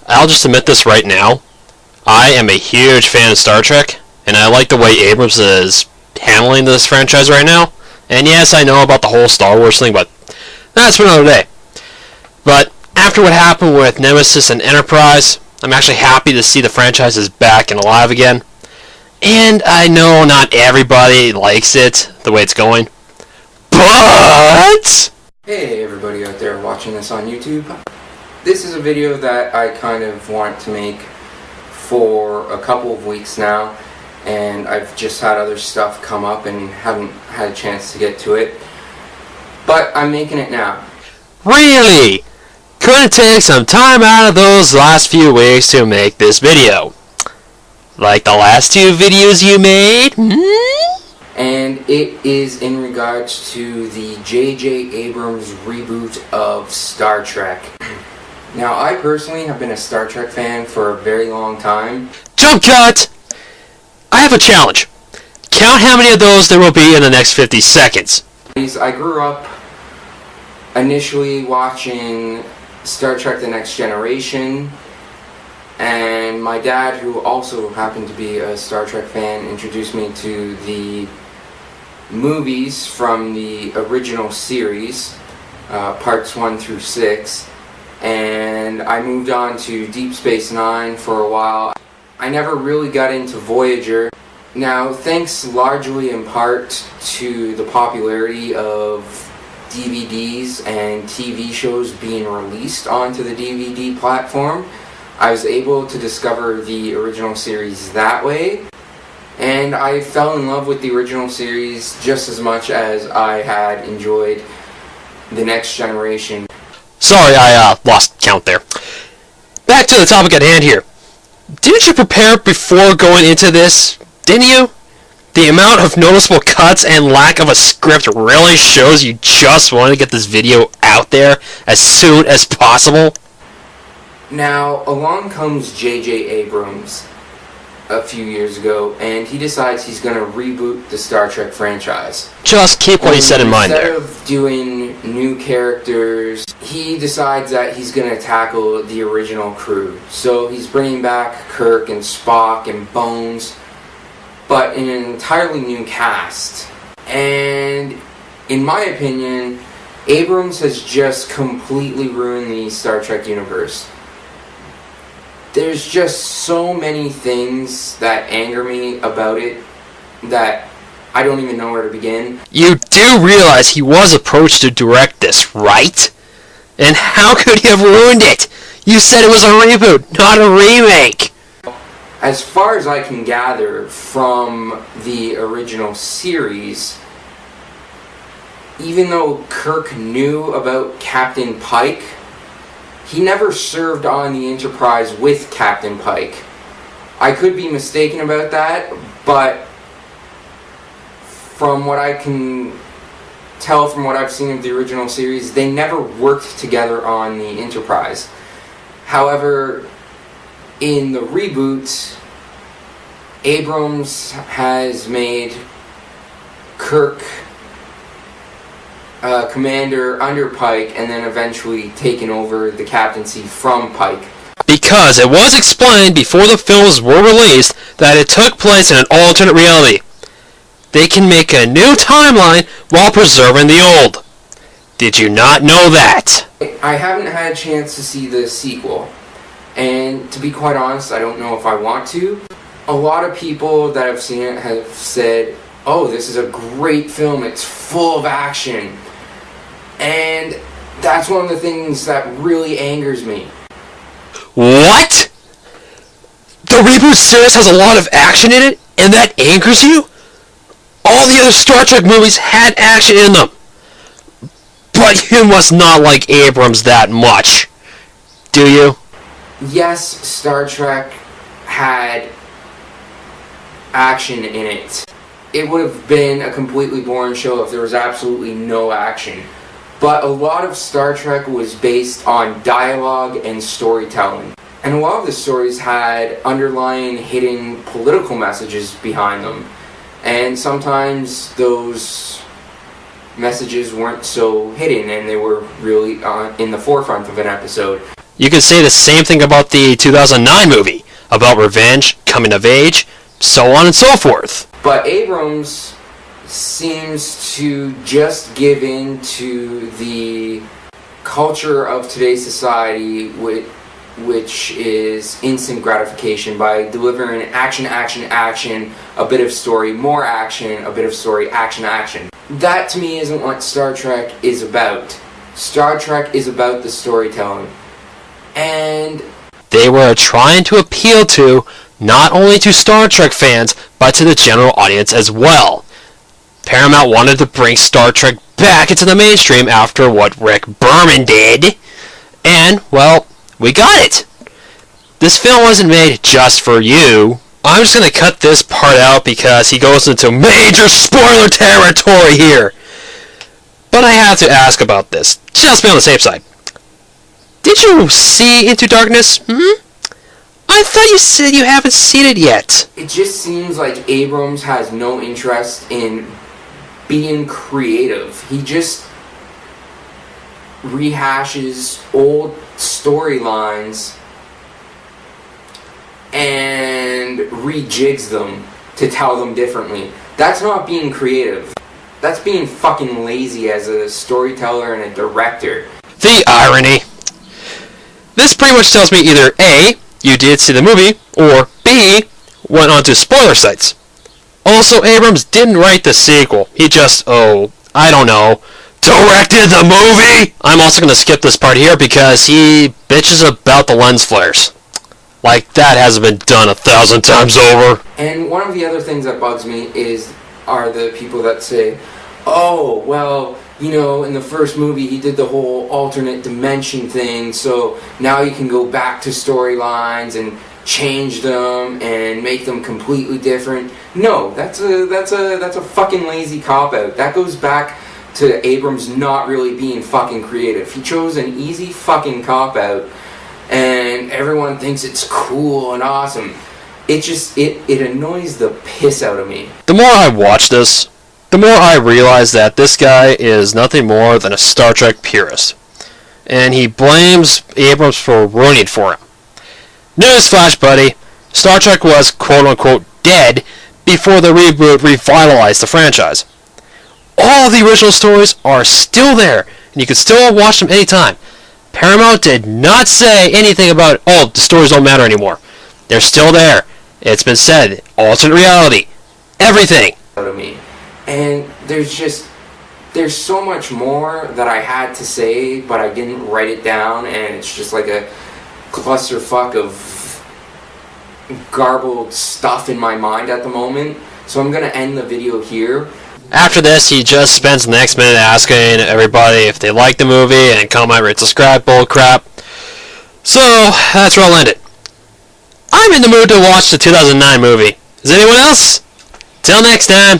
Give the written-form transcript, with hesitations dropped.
I'll just admit this right now. I am a huge fan of Star Trek, and I like the way Abrams is handling this franchise right now. And yes, I know about the whole Star Wars thing, but that's for another day. But after what happened with Nemesis and Enterprise, I'm actually happy to see the franchise is back and alive again. And I know not everybody likes it, the way it's going. But... Hey everybody out there watching this on YouTube. This is a video that I kind of want to make for a couple of weeks now, and I've just had other stuff come up and haven't had a chance to get to it. But I'm making it now. Really? Couldn't take some time out of those last few weeks to make this video? Like the last two videos you made? And it is in regards to the J.J. Abrams reboot of Star Trek. Now, I personally have been a Star Trek fan for a very long time. Jump cut! I have a challenge. Count how many of those there will be in the next 50 seconds. I grew up initially watching Star Trek The Next Generation, and my dad, who also happened to be a Star Trek fan, introduced me to the movies from the original series, parts 1 through 6, and I moved on to Deep Space Nine for a while. I never really got into Voyager. Now, thanks largely in part to the popularity of DVDs and TV shows being released onto the DVD platform, I was able to discover the original series that way, and I fell in love with the original series just as much as I had enjoyed The Next Generation. Sorry, I lost count there. Back to the topic at hand here. Didn't you prepare before going into this? Didn't you? The amount of noticeable cuts and lack of a script really shows you just want to get this video out there as soon as possible. Now, along comes J.J. Abrams a few years ago, and he decides he's going to reboot the Star Trek franchise. Just keep what he said in mind there. Instead of doing new characters, he decides that he's going to tackle the original crew. So he's bringing back Kirk and Spock and Bones, but in an entirely new cast. And in my opinion, Abrams has just completely ruined the Star Trek universe. There's just so many things that anger me about it that I don't even know where to begin. You do realize he was approached to direct this, right? And how could he have ruined it? You said it was a reboot, not a remake! As far as I can gather from the original series, even though Kirk knew about Captain Pike, he never served on the Enterprise with Captain Pike. I could be mistaken about that, but from what I can tell from what I've seen of the original series, they never worked together on the Enterprise. However, in the reboot, Abrams has made Kirk commander under Pike, and then eventually taken over the captaincy from Pike. Because it was explained before the films were released that it took place in an alternate reality. They can make a new timeline while preserving the old. Did you not know that? I haven't had a chance to see the sequel, and to be quite honest, I don't know if I want to. A lot of people that have seen it have said, "Oh, this is a great film, it's full of action." And that's one of the things that really angers me. What? The reboot series has a lot of action in it, and that angers you? All the other Star Trek movies had action in them. But you must not like Abrams that much, do you? Yes, Star Trek had action in it. It would have been a completely boring show if there was absolutely no action. But a lot of Star Trek was based on dialogue and storytelling. And a lot of the stories had underlying hidden political messages behind them. And sometimes those messages weren't so hidden and they were really in the forefront of an episode. You could say the same thing about the 2009 movie, about revenge, coming of age, so on and so forth. But Abrams seems to just give in to the culture of today's society, which is instant gratification, by delivering action, action, action, a bit of story, more action, a bit of story, action, action. That to me isn't what Star Trek is about. Star Trek is about the storytelling. And they were trying to appeal to not only to Star Trek fans, but to the general audience as well. Paramount wanted to bring Star Trek back into the mainstream after what Rick Berman did. And, well, we got it. This film wasn't made just for you. I'm just going to cut this part out because he goes into major spoiler territory here. But I have to ask about this, just to be on the safe side. Did you see Into Darkness? I thought you said you haven't seen it yet. It just seems like Abrams has no interest in being creative. He just rehashes old storylines and rejigs them to tell them differently. That's not being creative. That's being fucking lazy as a storyteller and a director. The irony. This pretty much tells me either A, you did see the movie, or B, went onto spoiler sites. Also, Abrams didn't write the sequel. He just, I don't know, directed the movie! I'm also going to skip this part here because he bitches about the lens flares. Like, that hasn't been done 1,000 times over. And one of the other things that bugs me are the people that say, oh, well, you know, in the first movie he did the whole alternate dimension thing, so now you can go back to storylines and change them and make them completely different. No, that's a fucking lazy cop-out. That goes back to Abrams not really being fucking creative. He chose an easy fucking cop-out, and everyone thinks it's cool and awesome. It annoys the piss out of me. The more I watch this, the more I realize that this guy is nothing more than a Star Trek purist. And he blames Abrams for ruining it for him. Newsflash, buddy. Star Trek was quote-unquote dead before the reboot revitalized the franchise. All of the original stories are still there, and you can still watch them anytime. Paramount did not say anything about, the stories don't matter anymore. They're still there. It's been said. Alternate reality. Everything. Out of me. And there's so much more that I had to say, but I didn't write it down, and it's just like a clusterfuck of garbled stuff in my mind at the moment. So I'm going to end the video here. After this, he just spends the next minute asking everybody if they like the movie and comment, rate, subscribe, bullcrap. So, that's where I'll end it. I'm in the mood to watch the 2009 movie. Is anyone else? Till next time.